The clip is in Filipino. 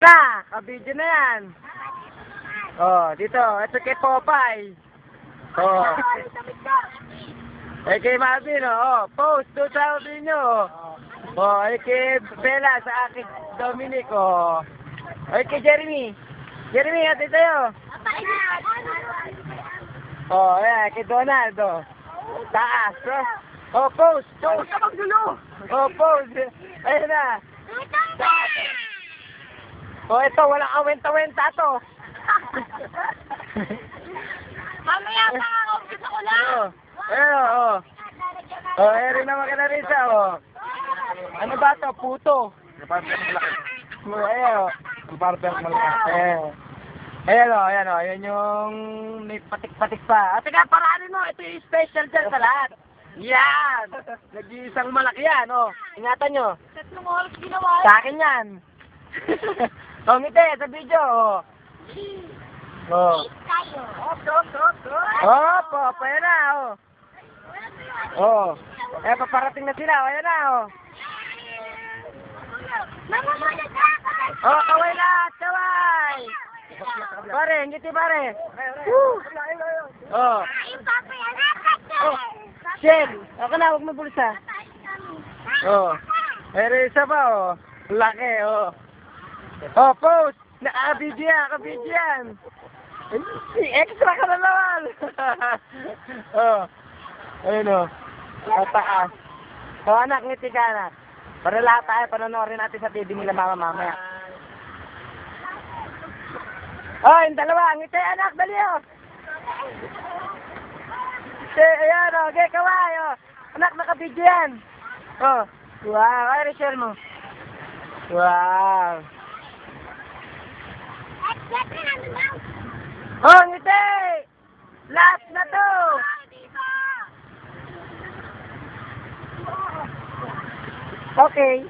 na, kabidyo na yan. Oh, dito, ito kay Popeye. Oh. Eh kay Marvin, oh, post, doon sa Marvin nyo. Oh, eh kay Bella, sa akin, Dominic, oh. Eh kay Jeremy. Jeremy, ate tayo. Oh, ayan, kay Donald, oh. Taas, oh. Oh, post, post. Oh, post. Ayun na. Oh, ito, walang awenta-wenta to. Mamaya pa ako, gusto ko lang. Oh. Oh, eri na maganda rin siya, oh. Ano ba to? Puto. Ayan, oh. Ayan, oh. Ayan yung may patik-patik pa. At teka, paraanin mo. Ito yung special dyan sa lahat. Yan! Nag-iisang malaki yan, oh. Ingatan nyo. Tatlong oras ginawa. Sa akin yan. Oh, ngiti, sa video, oh. Oh. Tayo. Oh, ayan na, oh. Oh. Eh, paparating na sila, oh. Ayan na, oh. Mamamuna ka! Oh, kaway lahat, kaway! Pare, ngiti pare. Woo! Oh. Ayun pa pa yan. Oh. Shell, ako na, huwag mo bulsa. Oh. Pero isa pa, oh. Laki, oh. Oh, post! Nakabidyo yan. Extra ka na naman. Oh. Ayun, oh. Mataas. So, anak, ngiti ka, anak. Para lahat tayo, panonorin natin sa TV nila mamaya. Oh, yung dalawa. Ngiti, anak, dali, oh. Ayan, oh. Okay, kaway, oh. Anak, nakabidyo yan. Oh. Wow, ay, Rachel mo. Wow. Oh, ngiti! Last na to! Okay.